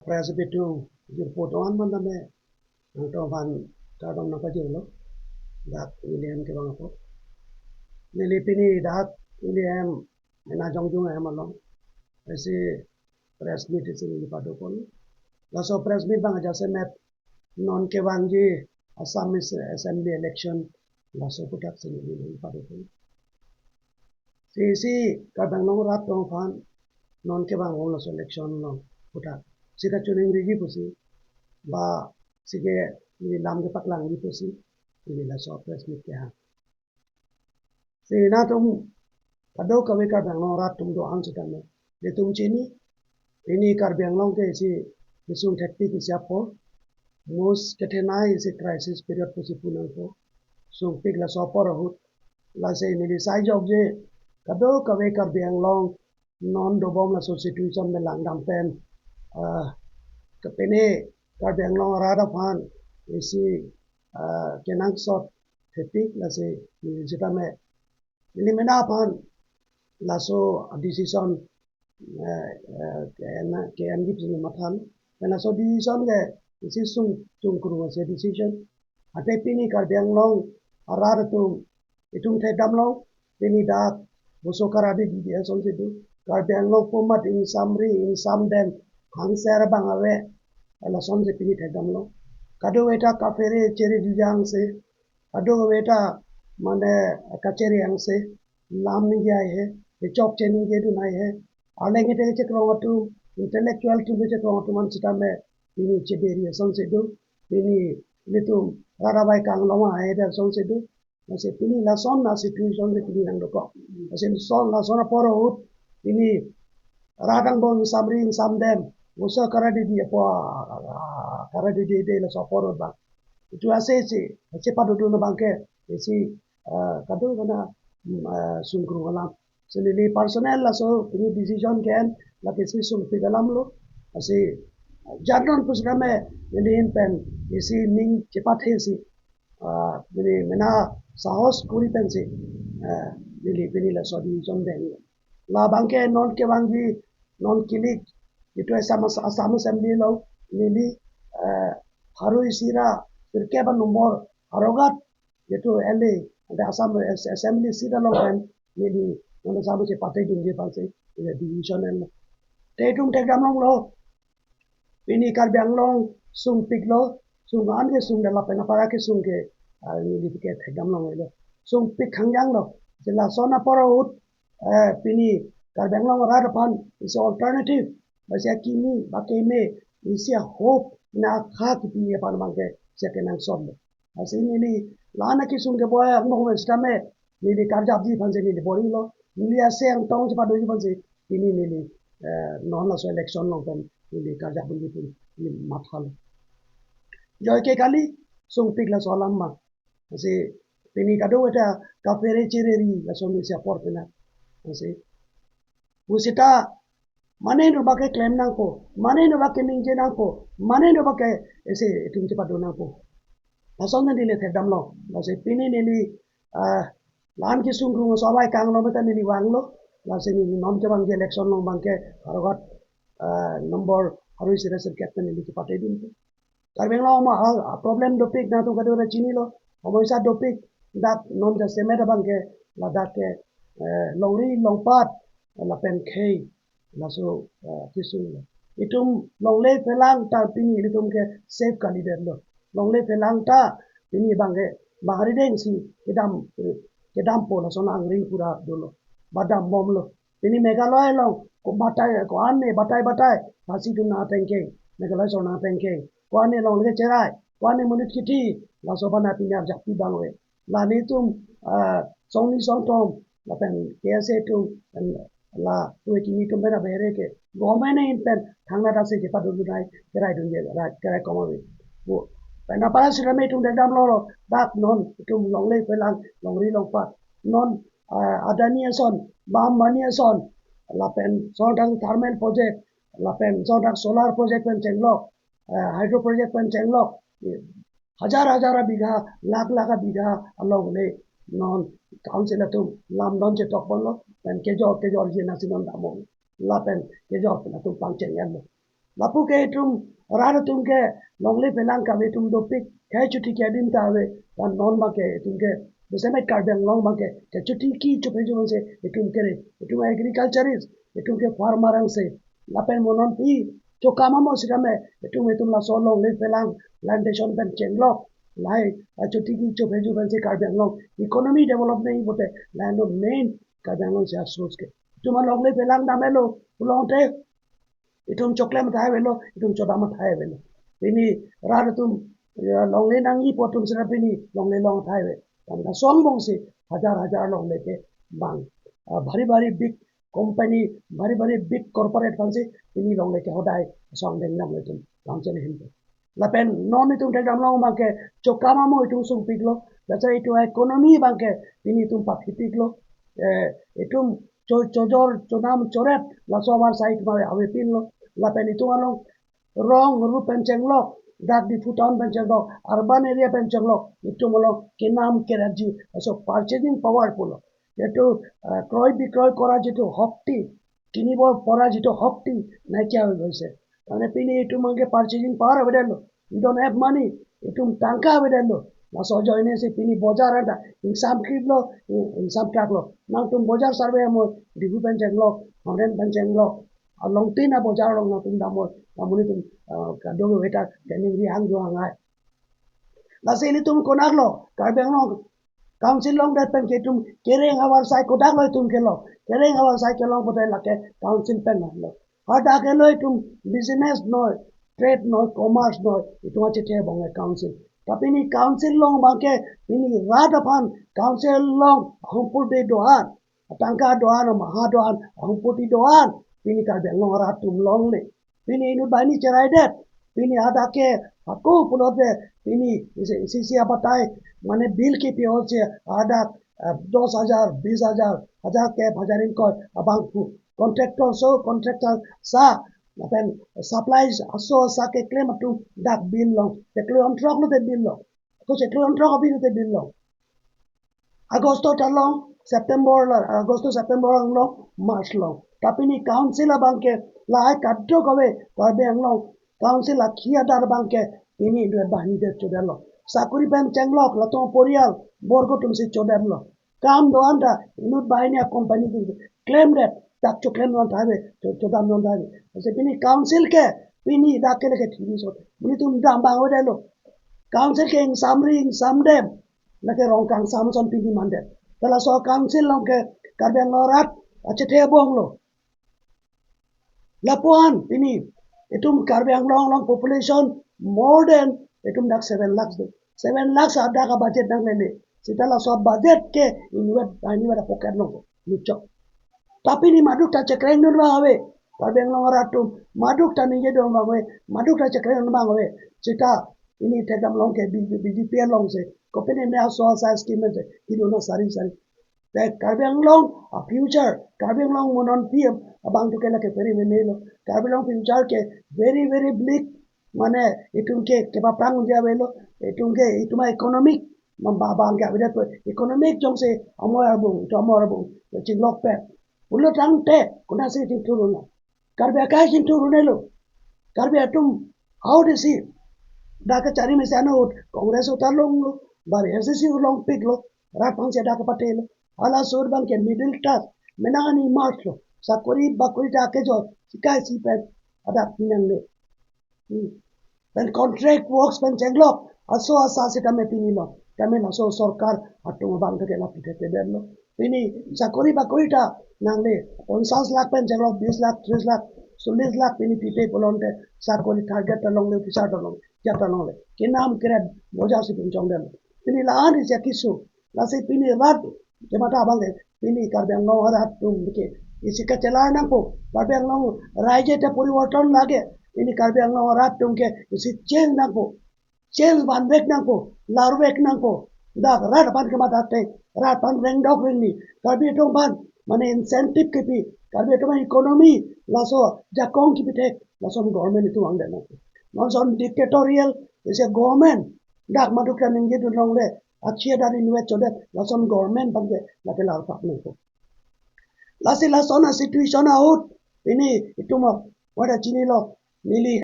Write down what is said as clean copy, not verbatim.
Presbytu jirpotoan mandame tovan tadong nakajelo dak William ke bang po nilipini dak William na jongjung malong esi press meet isi lipadopon laso press meet bang aja semet non ke bangji Assamese assembly election laso putak sini lipadopon si kadang long rat tong fan non ke bang laso election long putak sika chuning rigi pusi ba sige ni lam ke paklang di pusi ini la so press meet ke ha si na tum kado kawe ka bang long rat tum do an sutame de tum chini ini kar bang long ke si isung thakti ki siapo mus ketena isi crisis period pusi punang ko sung pik la so por hut la se ni di sai jog je kado kawe kar bang long non do bom la so situation me lang dam pen kapene kar bang long ra da phan isi kenang sot thakti la se ni jita me ini mena phan laso decision ke andi pini mathan laso decision ke isi sung kru se decision ate pini kar biang long arar tu itung the dam long pini dak boso karadi di son se du kar biang long format in summary in some them hang ser bang awe la son se pini the dam long kado eta kafere cheri dijang se kado eta mane kacheri ang se lam ni gaya है ये चौक चेनिंग के तो नहीं है आने के तेरे चक्रों वाटू इंटेलेक्चुअल टू भी चक्रों वाटू मन चिता में ini ceberi son sedu ini itu rara bai kang loma ai da son sedu masih ini la son na situation de ini nang doko masih son la son poro ut ini radang bon samri sam dem usa karadi di apa karadi di la so poro ba itu asesi cepat duduk na bangke isi kado kana sungkru alam senili personal la so ini decision kan la kesi sung pigalam lo asi jadon pusgame ini pen isi ning cepat hesi ini mena sahos kuri pensi ini la so decision den la bangke non ke bangji non kilik itu sama assembly lo ini haru isira firke ban nomor harogat itu LA ada assembly sida lo kan ini mana sabu se patai dunge panse ini division el tetung tegam long lo ini kar biang long sung pik lo sung an ke sung dala pena para ke sung ke ini ke tegam long lo sung pik khangjang lo jela sona poro ut pini kar biang long ra pan is alternative basi kimi bakeme isi hope na kha ki pini pan mangke sekenang som asini ni lana ki sung ke boy ang mo stame ni karja abdi panse ni boring lo ni ase ang tong cepat doji panse ini ni non la so election long pen ni karja abdi pun ni mathal joy ke kali sung pik la so lamma ase pini kado eta kafere chereri la so ni sia por pena ase usita mane no bake claim nang ko mane no bake ningje nang ko mane no bake ese tung cepat do nang ko ason na dile the damlo ase pini ni lan ki sung rung so bai kang lo meta ni wang lo la se ni nom ke bang election lo bang ke harogat number haru sira sir captain ni ki pate din kar beng lo ma problem topic na to kado na chini lo homoisa topic dat nom ja se meta bang ke la dat ke longri longpat la pen khei la so kisung itum longle pelang ta pini itum ke save candidate lo longle pelang ta pini bang ke bahari deng si kedam pola sona angring pura dulu badam bom lo ini megaloy lo ko batai pasi tu na tengke megaloy so na tengke ko ane lo le cerai ko ane munit kiti la so bana pinyar jakti bangwe la ni tum song ni song tom la pen kese tu la tu kini tum bena bere ke gomene in pen thangna ta se ke padu nai kerai dun je kerai komawi wo pena para sirame tum dam lo dak non tum longle pelang longri longpat non adania son bam mania son lapen sodang thermal project lapen sodang solar project pen chenglo hydro project pen chenglo हजार बीघा लाख बीघा along le non council atum lam don che tok bollo pen ke jor je national damo la pen ke jor na tum pang cheng yam lapu ke itum rara tum ke longle pelang ka itum dopik kai chuti ke dim ta we dan non ma ke itum ke besemet karbeng long ma ke chuti ki chupe jo se itum kere itum agriculturist itum ke farmer ang se lapen monon pi chokama mo sidame itum la so longle pelang plantation ben chenglok lai chuti ki chupe jo se karbeng long economy development bote land of main karbeng long se source ke itum longle pelang damelo ulonte itum chokle mathai velo itum choda mathai velo ini rada tum longle nangi potum sera pini longle long thai ve tamna song bong se हजार longle ke bang bhari big company bhari big corporate fansi ini longle ke hodai song deng nam letum langchen hin lapen non itum te dam long bangke chokama mo itum sung piklo dacha itu economy bangke ini itum pathi piklo itum chojor chodam choret la sobar site ma ave pinlo lapen itu along wrong ru pencenglok dak di futon pencenglok urban area pencenglok itu molo kinam kerji so purchasing powerful যেটো ক্ৰয় বিক্ৰয় কৰা যেটো শক্তি কিনিব পৰা যেটো শক্তি নাইকিয়া হৈ গৈছে মানে পিনি এইটো মানে পাৰ্চেজিং পাৱাৰ অবডালো you don't have money itu tangka অবডালো মাছ জয়নে সে পিনি বজাৰ এটা ইনসাম কিবলো ইনসাম টাকলো নাং তুম বজাৰ সার্ভে আমো ডিবু পেনচেংলো হরেন পেনচেংলো along tina bozar long na tum damo amuni tum kadong weta tening ri hang jo hangai la seli tum konaglo karbeng long council long dat pen ketum kereng awar sai kodak lo tum kelo kereng awar sai kelo bote lake council pen lo hada kelo tum business no trade no commerce no itu ache te bong council tapi ni council long bangke ini radapan council long humpur de doan tangka doan maha doan humpur di doan ini karbeng long ratum long le ini inu bani cerai det ini ada ke aku pulote ini sisi apa tai মানে বিল কি পিওছে আদা 10,000 20,000 हजार के हजारिन को abang ku contractor so contractor sa lapen supplies aso sa ke claim tu dak bill long te claim on truck lo te bill long ko se claim on truck abi te bill long agosto talong september la agosto september long march long tapi ni council abang ke la kaddo kowe korbe long council akhia dar bang ke ini dua bahni de chodalo sakuri pen chenglok lato porial borgo tum se chodalo kam doanda inut bahini company ki claim that tak cho claim non thave chodam non thave se pini council ke pini dakele ke thini so muni tum dam bang odelo council ke in samdem lake rong kang samson pini mande tala so council long ke karbeng lorat achete bonglo lapuan pini itum karbeng long population more than itum dak 7 lakhs 7 lakhs ada ka budget nang lele sitala so budget ke inuet ani wada pocket long lucho tapi ni maduk ta cekreng non bawe karbeng long ratum maduk ta ninge do bawe maduk ta cekreng non bawe sita ini tegam long ke BJP long se kopene me aso sa scheme se ido no sari the karbeng long a future karbeng long monon pm abang to kela ke peri menelo karbeng long future ke very bleak মানে ইটুমকে কেবা প্রাং দিয়া বেলো ইটুমকে ইটুমা economic babang ga bida to economic jong se amor abung ching lok pe ulo tang te kuna se ting turuna karbe ka ting turunelo karbe atum how to see da ka chari me sano congress utar long bar ssc long pig lo rat pang se da ka patel ala sur bang ke middle class menani march lo sakori bakuri ta ke jo sikai si pe ada pinang le when contract works when jenglok aso asa sita me pinilo kami naso sorkar atung bang ke la pitete berlo ini sakori bakoita nangle 50 lakh pen jenglok 20 lakh 30 lakh 40 lakh ini pite polonte sakori target talong le pisa talong ya talong le kinam kred boja si pinchong dem ini la ani se kisu la se pini rat jemata bang ini karbeng no harat tum ke isika chelar na po karbeng no raije te poriborton lage ini karbeng no harat tum ke isi change na po change ban bek na po larwek na po da rat ban ke mata te rat ban reng dok ring ni karbi tong ban mane incentive ke pi karbi tong economy laso jakong ki pite laso government itu ang dena non son dictatorial is a government dak maduk kan nge du long le achia dari nuwe chodet laso government bange lake lar pak ni ko lasi laso na situation out ini itu mo wada chini lo Mili